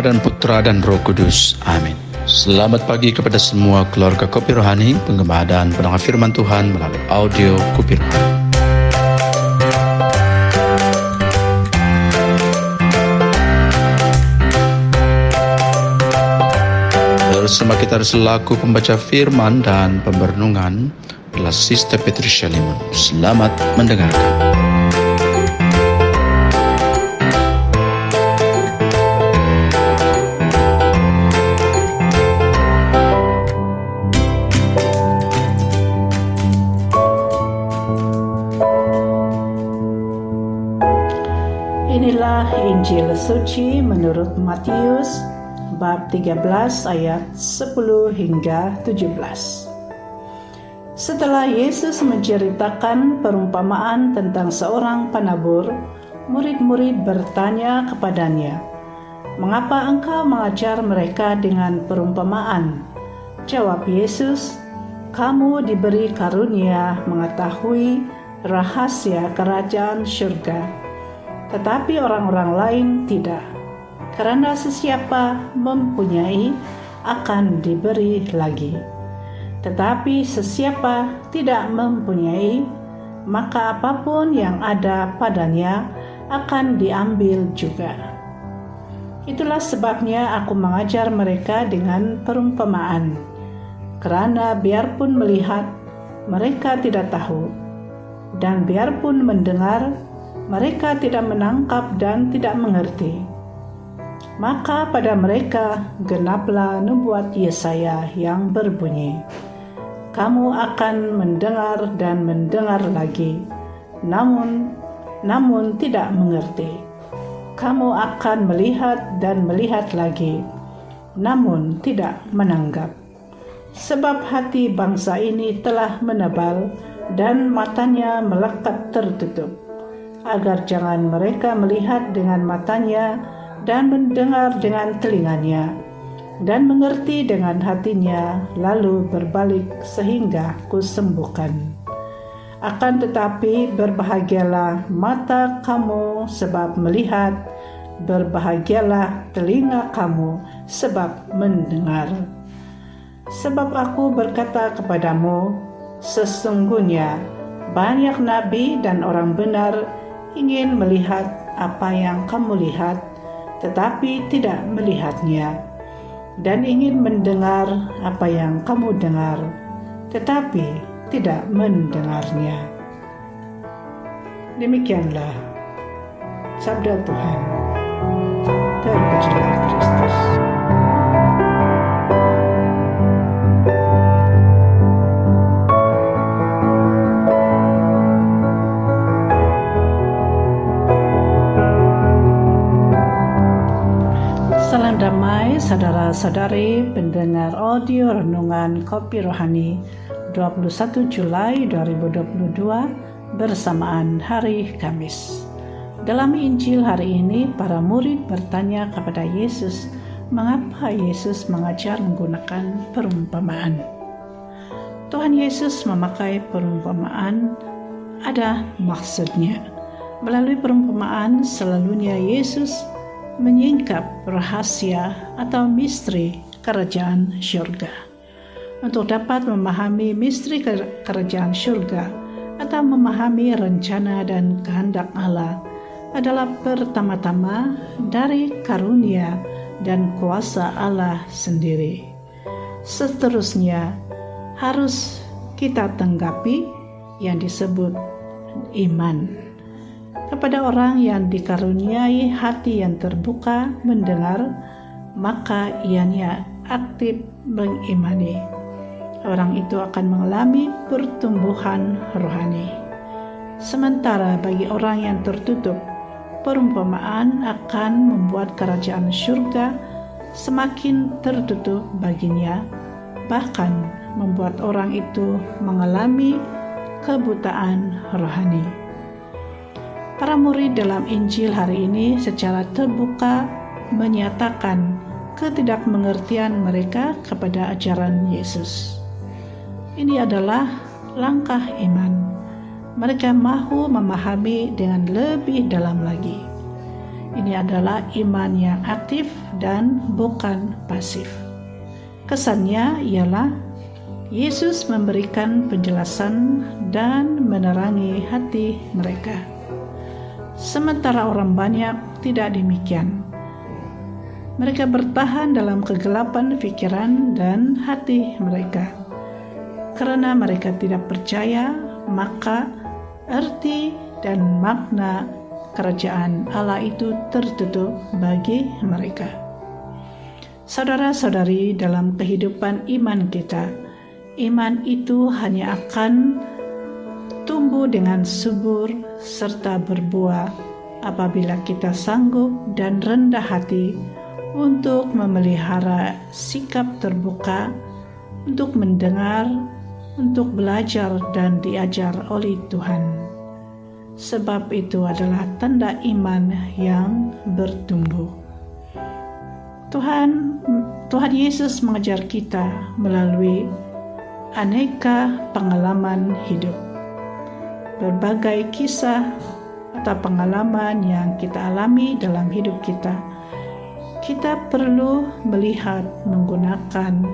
Bapa dan Putra dan Roh Kudus. Amin. Selamat pagi kepada semua keluarga Kopi Rohani, penggembala dan pendengar firman Tuhan melalui audio Kopi Rohani. Bersama kita selaku pembaca firman dan pemberenungan adalah Sister Patricia Limon. Selamat mendengarkan. Inilah Injil suci menurut Matius bab 13 ayat 10 hingga 17. Setelah Yesus menceritakan perumpamaan tentang seorang penabur, murid-murid bertanya kepadanya, "Mengapa engkau mengajar mereka dengan perumpamaan?" Jawab Yesus, "Kamu diberi karunia mengetahui rahasia kerajaan surga, tetapi orang-orang lain tidak. Karena sesiapa mempunyai akan diberi lagi, tetapi sesiapa tidak mempunyai, maka apapun yang ada padanya akan diambil juga. Itulah sebabnya aku mengajar mereka dengan perumpamaan, karena biarpun melihat, mereka tidak tahu, dan biarpun mendengar, mereka tidak menangkap dan tidak mengerti. Maka pada mereka genaplah nubuat Yesaya yang berbunyi, kamu akan mendengar dan mendengar lagi, namun tidak mengerti. Kamu akan melihat dan melihat lagi, namun tidak menanggap. Sebab hati bangsa ini telah menebal dan matanya melekat tertutup, agar jangan mereka melihat dengan matanya dan mendengar dengan telinganya dan mengerti dengan hatinya, lalu berbalik sehingga kusembuhkan. Akan tetapi berbahagialah mata kamu sebab melihat, berbahagialah telinga kamu sebab mendengar. Sebab aku berkata kepadamu, sesungguhnya banyak nabi dan orang benar ingin melihat apa yang kamu lihat, tetapi tidak melihatnya, dan ingin mendengar apa yang kamu dengar, tetapi tidak mendengarnya. Demikianlah sabda Tuhan. Terpujilah Kristus. Salam damai saudara-saudari pendengar audio renungan Kopi Rohani 21 Julai 2022 bersamaan hari Kamis. Dalam Injil hari ini, para murid bertanya kepada Yesus, mengapa Yesus mengajar menggunakan perumpamaan. Tuhan Yesus memakai perumpamaan ada maksudnya. Melalui perumpamaan selalunya Yesus menyingkap rahasia atau misteri kerajaan surga. Untuk dapat memahami misteri kerajaan surga atau memahami rencana dan kehendak Allah adalah pertama-tama dari karunia dan kuasa Allah sendiri. Seterusnya harus kita tanggapi yang disebut iman. Kepada orang yang dikaruniai hati yang terbuka mendengar, maka ianya aktif mengimani. Orang itu akan mengalami pertumbuhan rohani. Sementara bagi orang yang tertutup, perumpamaan akan membuat kerajaan surga semakin tertutup baginya, bahkan membuat orang itu mengalami kebutaan rohani. Para murid dalam Injil hari ini secara terbuka menyatakan ketidakmengertian mereka kepada ajaran Yesus. Ini adalah langkah iman. Mereka mahu memahami dengan lebih dalam lagi. Ini adalah iman yang aktif dan bukan pasif. Kesannya ialah Yesus memberikan penjelasan dan menerangi hati mereka. Sementara orang banyak tidak demikian. Mereka bertahan dalam kegelapan pikiran dan hati mereka. Karena mereka tidak percaya, maka arti dan makna kerajaan Allah itu tertutup bagi mereka. Saudara-saudari, dalam kehidupan iman kita, iman itu hanya akan tumbuh dengan subur serta berbuah apabila kita sanggup dan rendah hati untuk memelihara sikap terbuka, untuk mendengar, untuk belajar dan diajar oleh Tuhan. Sebab itu adalah tanda iman yang bertumbuh. Tuhan Yesus mengajar kita melalui aneka pengalaman hidup. Berbagai kisah atau pengalaman yang kita alami dalam hidup kita, kita perlu melihat menggunakan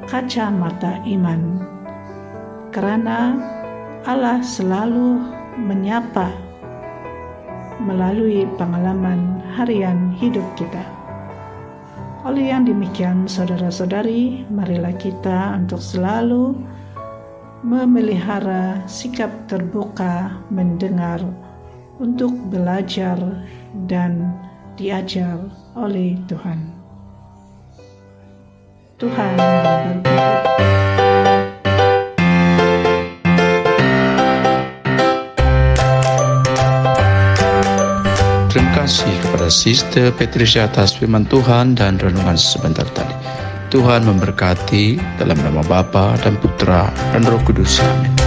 kacamata iman. Karena Allah selalu menyapa melalui pengalaman harian hidup kita. Oleh yang demikian, saudara-saudari, marilah kita untuk selalu memelihara sikap terbuka mendengar, untuk belajar dan diajar oleh Tuhan. Tuhan memberkati. Terima kasih kepada Sister Patricia atas firman Tuhan dan renungan sebentar tadi. Tuhan memberkati dalam nama Bapa dan Putra dan Roh Kudus. Amin.